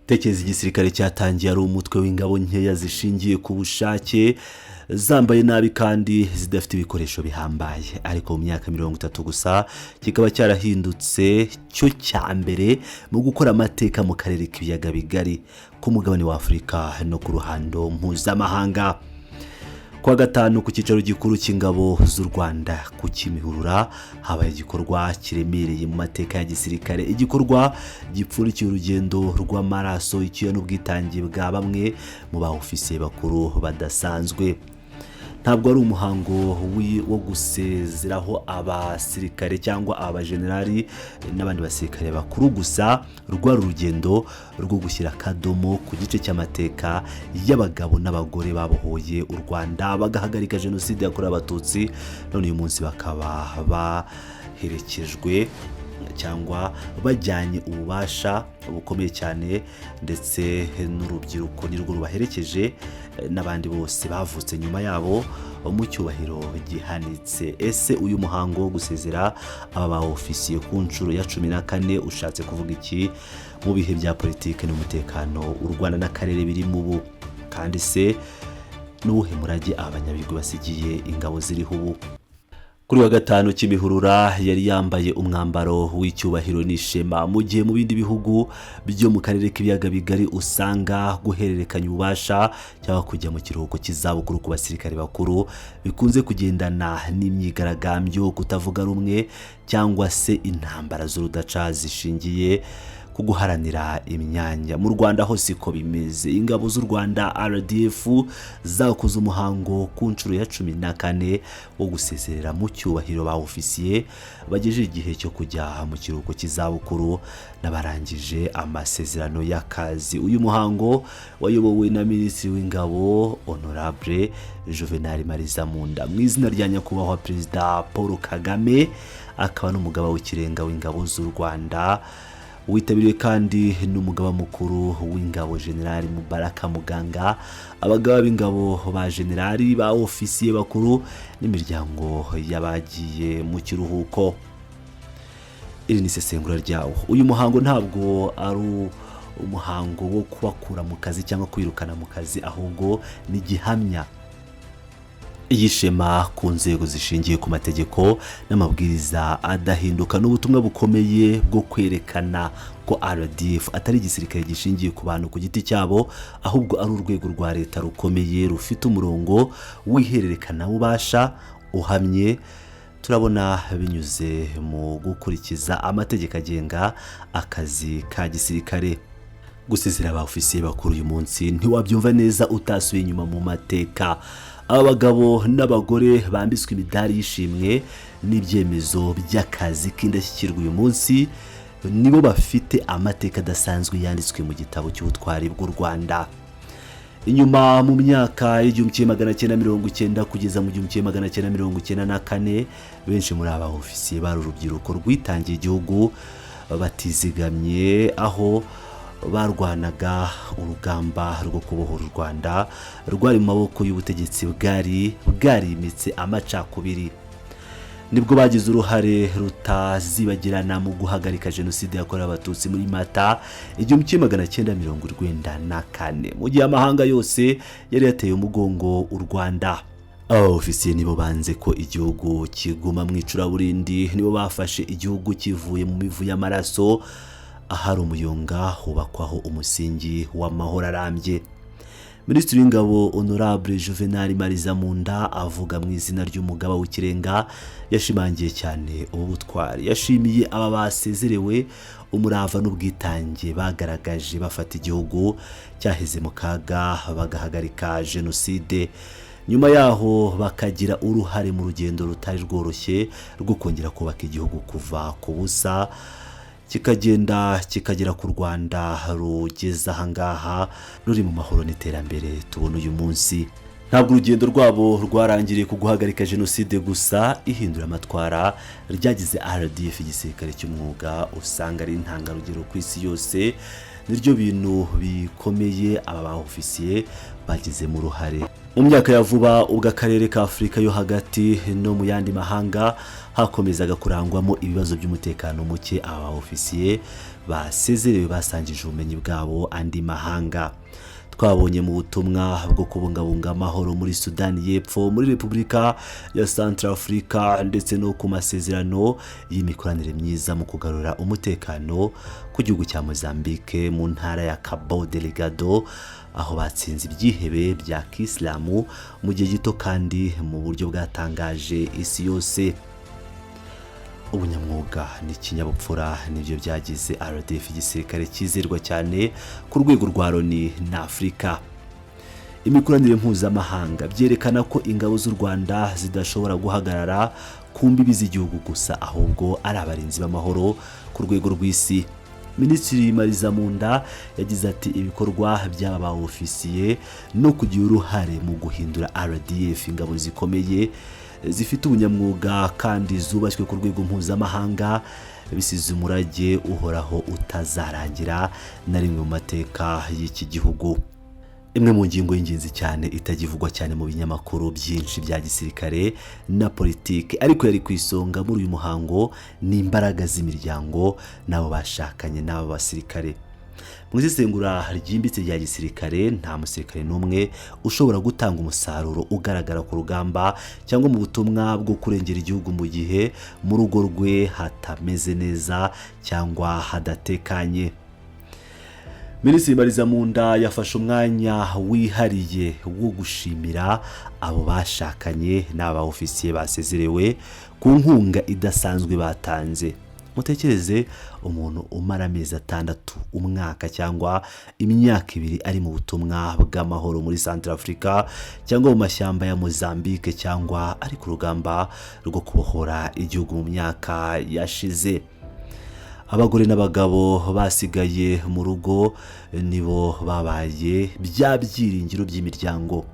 Tekeza igisirikare cyatangiye ari umutwe w'ingabo nkeya zishingiye ku bushake zambaye nabi kandi zidafite ibikoresho bihambaye, ariko mu myaka 30 gusa kikaba cyarahindutse cyo cyambere mu gukora amateka mu karere k'ibiyaga bigari ku mugabane wa Afrika no ku ruhando mpuzamahanga. Kwa gatanu ku cyicaro gikuru cy'ingabo z'u Rwanda ku Kimihurura habaye igikorwa kiremereye mu mateka ya gisirikare, igikorwa gipfurikiye urugendo rw'amaraso ikiyo n'ubwitange bwa bamwe mu ba ofisiye bakuru badasanzwe. Ntabwo ari umuhango wo gusezeraho abasirikare cyangwa abajenerali n'abandi basirikare bakuru gusa, rwari urugendo rwo gushyira kadomo ku gice cy'amateka y'abagabo n'abagore babohoye u Rwanda bagahagarika jenoside yakorewe abatutsi, none uyu munsi bakaba baherekejwe cyangwa bajyanye ububasha bukomeye cyane, ndetse n'urubyiruko nirwo rubaherekeje n'abandi bose bavutse nyuma yabo mu cyubahiro gihanitse. Ese uyu muhango wo gusezera aba ba ofisiye ku nshuro ya 14 ushatse kuvuga iki mu bihe bya politike n'umutekano u Rwanda n'akarere biri mu bu, kandi se n'ubuhe murage abanyabigwi basigiye ingabo ziriho ubu? Kuri wa gatanu Kimihurura yari yambaye umwambaro w'icyubahiro n'ishema, mu gihe mu bindi bihugu byo mu karere k'ibiyaga bigari usanga guhererekanya ububasha cyangwa kujya mu kiruhuko cy'izabukuru ku basirikare bakuru bikunze kugendana n'imyigaragambyo, kutavuga rumwe cyangwa se intambara z'urudaca zishingiye ku guharanira imyanya. Mu Rwanda ho siko bimeze. Ingabo z'u Rwanda RDF zakoze umuhango ku nshuro ya 14 wo gusezerera mu cyubahiro ba ofisiye bagejeje igihe cyo kujya mu kiruhuko cy'izabukuru n'abarangije amasezerano y'akazi. Uyu muhango wayobowe na Minisitiri w'Ingabo Honorable Juvenal Marizamunda mu izina rya nyakubahwa Perezida Paul Kagame, akaba n'umugaba w'ikirenga w'ingabo z'u Rwanda. Witabiriwe kandi n'umugaba mukuru w'ingabo General Mubaraka Muganga, abagaba b'ingabo ba generali ba ofisiye bakuru n'imiryango y'abagiye mu kiruhuko. Iri ni sesengura ryawo. Uyu muhango ntabwo ari umuhango wo kubakura mu kazi cyangwa kwirukana mu kazi, ahubwo ni gihamya yishema ku nzego zishingiye ku mategeko n'amabwiriza adahinduka, n'ubutumwa bukomeye bwo kwerekana ko RDF atari igisirikare gishingiye ku bantu ku giti cyabo, ahubwo ari urwego rwa leta rukomeye rufite umurongo w'ihererekana ubasha uhamye. Turabona binyuze mu gukurikiza amategeko agenga akazi ka gisirikare. Gusezera aba ofisiye bakuru uyu munsi ntiwabyumva neza utasuye inyuma mu mateka. Abagabo n'abagore bambitswe imidari y'ishimwe n'ibyemezo by'akazi k'indashyikirwa uyu munsi nibo bafite amateka adasanzwe yanditswe mu gitabo cy'ubutwari bw'u Rwanda. Inyuma mu myaka y'1990 kugeza mu 1994, benshi muri aba ofisiye bari urubyiruko rwitangiye igihugu batizigamye, aho barwanaga urugamba rwo kubohora u Rwanda rwari mu maboko y'ubutegetsi bwarimitse amacakubiri. Nibwo bagize uruhare rutazibagirana mu guhagarika jenoside yakorewe abatutsi muri Mata 1994, mu gihe amahanga yose yari yateye umugongo u Rwanda. Aba ofisiye nibo banze ko igihugu kiguma mu icuraburindi, nibo bafashe igihugu kivuye mu mivu y'amaraso, ahari umuyonga hubakwaho umusingi w'amahoro arambye. Minisitiri w'Ingabo Honorable Juvenal Marizamunda avuga mu izina ry'umugaba w'ikirenga yashimangiye cyane ubu butwari. Yashimiye aba basezerewe umurava n'ubwitange bagaragaje bafata igihugu cyaheze mu kaga bagahagarika jenoside. Nyuma yaho bakagira uruhare mu rugendo rutari rworoshye rwo kongera kubaka igihugu kuva ku busa kikagera ku Rwanda rugeza ahangaha ruri mu mahoro n'iterambere tubona uyu munsi. Ntabwo urugendo rwabo rwarangiriye ku guhagarika jenoside gusa, ihindura amatwara ryagize RDF igisirikare cy'umwuga usanga ari intangarugero ku isi yose. Niryo bintu bikomeye aba ba ofisiye bagize mu ruhare. mu myaka ya vuba ubwo akarere ka Afurika yo hagati no mu yandi mahanga hakomezaga kurangwamo ibibazo by'umutekano muke, aba ofisiye basezerewe basangije ubumenyi bwabo andi mahanga. Twabonye mu butumwa bwo kubungabunga amahoro muri Sudani y'Epfo, muri Repubulika ya Central Africa ndetse no ku masezerano y'imikoranire myiza mu kugarura umutekano ku gihugu cya Mozambique mu ntara ya Cabo Delgado, aho batsinze ibyihebe bya Kisilamu mu gihe gito kandi mu buryo bwatangaje isi yose. Ubunyamwuga n'ikinyabupfura nibyo byagize RDF igisirikare cyizerwa cyane ku rwego rwa Loni na Afurika. Imikoranire mpuzamahanga byerekana ko ingabo z'u Rwanda zidashobora guhagarara ku mbibi z'igihugu gusa, ahubwo ari abarinzi b'amahoro ku rwego rw'isi. Minisitiri Marizamunda yagize ati ibikorwa by'aba ofisiye no kugira uruhare mu guhindura RDF ingabo zikomeye zifite ubunyamwuga kandi zubashywe ku rwego mpuzamahanga bisize umurage uhoraho utazarangira na rimwe mu mateka y'iki gihugu. Imwe mu ngingo y'ingenzi cyane itagivugwa cyane mu binyamakuru byinshi bya gisirikare na politiki ariko yari ku isonga muri uyu muhango ni imbaraga z'imiryango n'abo bashakanye n'abo basirikare. Mu isesengura ryimbitse rya gisirikare nta musirikare n'umwe ushobora gutanga umusaruro ugaragara ku rugamba cyangwa mu butumwa bwo kurengera igihugu mu gihe mu rugo rwe hatameze neza cyangwa hadatekanye. Minisitiri Marizamunda yafashe umwanya wihariye wo gushimira abo bashakanye n'aba ofisiye basezerewe ku nkunga idasanzwe batanze. Mutekereze umuntu umara amezi 6, umwaka cyangwa imyaka 2 ari mu butumwa bw'amahoro muri Central Africa cyangwa mu mashyamba ya Mozambique cyangwa ari ku rugamba rwo kubohora igihugu mu myaka yashize. Abagore n'abagabo basigaye mu rugo nibo babaye bya byiringiro by'imiryango,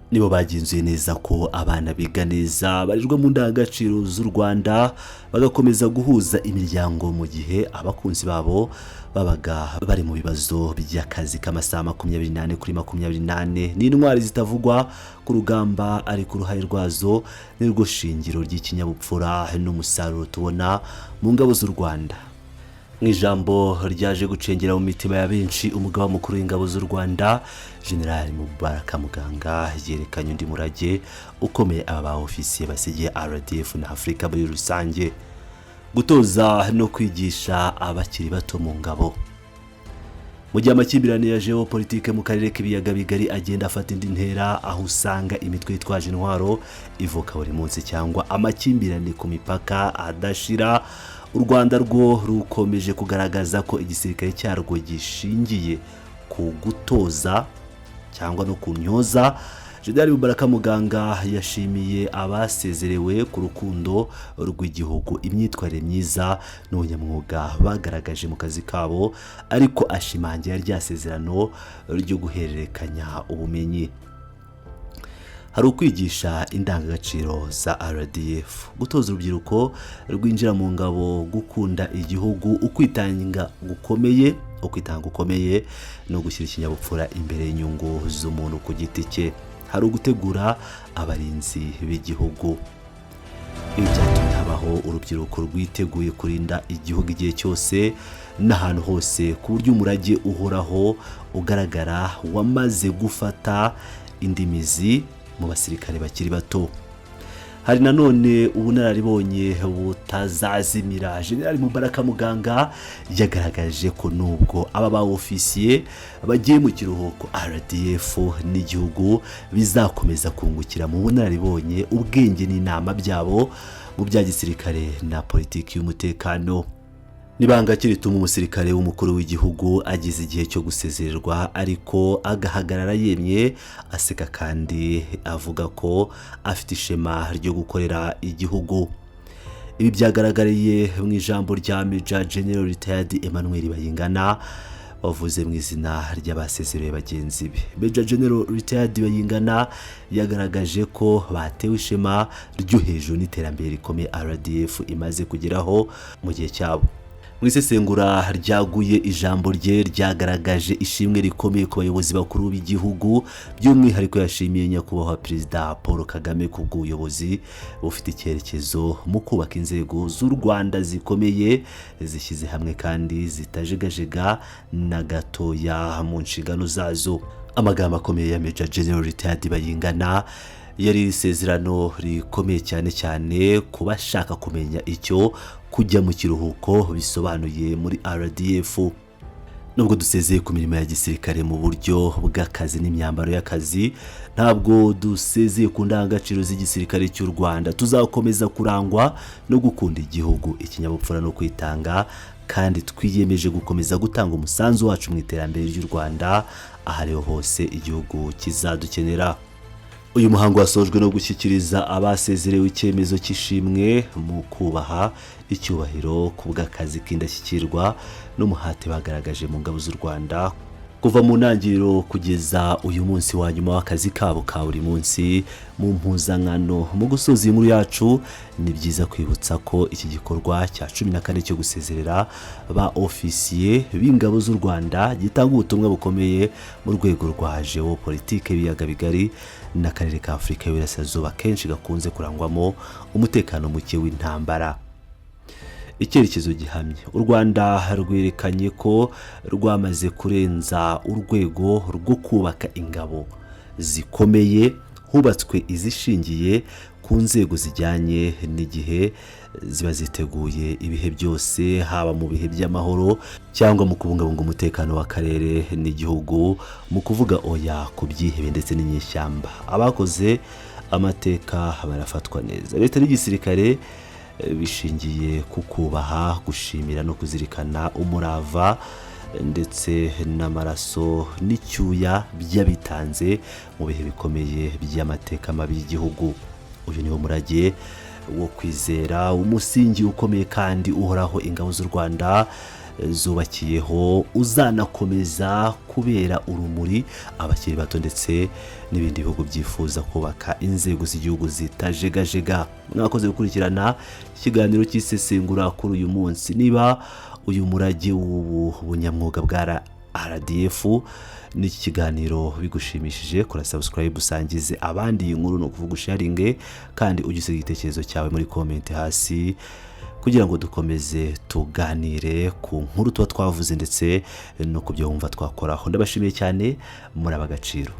nibo bagenzuye neza ko abana biga neza, barijwe mu ndangagaciro z'u Rwanda, bagakomeza guhuza imiryango mu gihe abakunzi babo babaga bari mu bibazo by'akazi k'amasaha 24 kuri 24 n'intwari zitavugwa ku rugamba, ariko uruhare rwazo nirwo shingiro ry'ikinyabupfura n'umusaruro tubona mu ngabo z'u Rwanda. Mu ijambo ryaje gucengera mu mitima ya benshi, umugaba mukuru w'ingabo z'u Rwanda General Muganga yerekanye undi murage ukomeye aba ofisiye basigiye RDF na Afurika muri rusange: gutoza no kwigisha abakiri bato mu ngabo. Mu gihe amakimbirane ya Geopolitical mu karere k'ibiyaga bigari agenda afata indi ntera, aho usanga imitwe yitwaje intwaro ivuka buri munsi cyangwa amakimbirane ku mipaka adashira, u Rwanda rwo rukomeje kugaragaza ko igisirikare cyarwo gishingiye ku gutoza cyangwa no kunyoza. General Muganga yashimiye abasezerewe ku rukundo rw'igihugu, imyitwarire myiza n'ubunyamwuga bagaragaje mu kazi kabo, ariko ashimangira ryasezerano ryo guhererekanya ubumenyi. Hari ukwigisha indangagaciro za RDF, gutoza urubyiruko rwinjira mu ngabo gukunda igihugu, ukwitanga gukomeye no gushyira ikinyabupfura imbere y'inyungu z'umuntu ku giti cye. Hari ugutegura abarinzi b'igihugu. Ibi byatumye habaho urubyiruko rwiteguye kurinda igihugu igihe cyose n'ahantu hose, ku buryo umurage uhoraho ugaragara wamaze gufata indi mizi mu basirikare bakiri bato. Hari nanone ubunararibonye butazazimira. General Muganga yagaragaje ko nubwo aba ba ofisiye bagiye mu kiruhuko, RDF n'igihugu bizakomeza kungukira mu bunararibonye, ubwenge n'inama byabo mu bya gisirikare na politiki y'umutekano. Nibanga kirituma umusirikare w'umukuru w'igihugu agize igihe cyo gusezererwa, ariko agahagarara yemye aseka kandi avuga ko afite ishema ryo gukorera igihugu. Ibi byagaragariye mu ijambo rya MAJ General Retired Bayingana bavuze mu izina ry'abasezerewe bagenzi be. MAJ General Retired Bayingana yagaragaje ko batewe ishema ryo hejuru n'iterambere rikomeye RDF imaze kugeraho mu gihe cyabo. mu isesengura ryaguye ijambo rye ryagaragaje ishimwe rikomeye ku bayobozi bakuru b'igihugu, by'umwihariko yashimiye nyakubahwa perezida Paul Kagame ku bw'ubuyobozi bufite icyerekezo mu kubaka inzego z'u Rwanda zikomeye zishyize hamwe kandi zitajegajega na gatoya mu nshingano zazo. Amagambo akomeye ya MAJ Retired Bayingana yari isezerano rikomeye cyane ku bashaka kumenya icyo kujya mu kiruhuko bisobanuye muri RDF. Nubwo dusezeye ku mirimo ya gisirikare mu buryo bw'akazi n'imyambaro y'akazi, ntabwo dusezeye ku ndangagaciro z'igisirikare cy'u Rwanda. Tuzakomeza kurangwa no gukunda igihugu, ikinyabupfura no kwitanga, kandi twiyemeje gukomeza gutanga umusanzu wacu mu iterambere ry'u Rwanda ahariho hose igihugu kizadukenera. Uyu muhango wasojwe no gushyikiriza abasezerewe icyemezo cy'ishimwe mu kubaha icyubahiro ku bw'akazi k'indashyikirwa n'umuhate bagaragaje mu ngabo z'u Rwanda kuva mu ntangiriro kugeza uyu munsi wa nyuma w'akazi kabo ka buri munsi mu mpuzankano. Mu gusoza inkuru yacu, ni byiza kwibutsa ko iki gikorwa cya 14 cyo gusezerera ba ofisiye b'ingabo z'u Rwanda gitanga ubutumwa bukomeye mu rwego rwa Geopolitical ibiyaga bigari n'akarere ka Afurika y'Iburasirazuba kenshi gakunze kurangwamo umutekano muke w'intambara. Icyerekezo gihamye, u Rwanda rwerekanye ko rwamaze kurenza urwego rwo kubaka ingabo zikomeye, hubatswe izishingiye ku nzego zijyanye n'igihe, ziba ziteguye ibihe byose, haba mu bihe by'amahoro cyangwa mu kubungabunga umutekano w'akarere n'igihugu, mu kuvuga oya ku byihebe ndetse n'inyeshyamba. Abakoze amateka barafatwa neza. Leta n'igisirikare bishingiye ku kubaha, gushimira no kuzirikana umurava ndetse n'amaraso n'icyuya by'abitanze mu bihe bikomeye by'amateka mabi y'igihugu. Uyu niwo murage wo kwizera, umusingi ukomeye kandi uhoraho ingabo z'u Rwanda zubakiyeho, uzanakomeza kubera urumuri abakiri bato ndetse n'ibindi bihugu byifuza kubaka inzego z'igihugu zitajegajega. Mwakoze gukurikirana ikiganiro cy'isesengura kuri uyu munsi. Niba uyu murage w'ubunyamwuga bwa RDF n'iki kiganiro bigushimishije, kora subscribe, usangize abandi iyi nkuru, no kuvuga sharing, kandi ugisiga igitekerezo cyawe muri comment hasi kugira ngo dukomeze tuganire ku nkuru tuba twavuze ndetse no kubyo wumva twakoraho. Ndabashimiye cyane, muri abagaciro.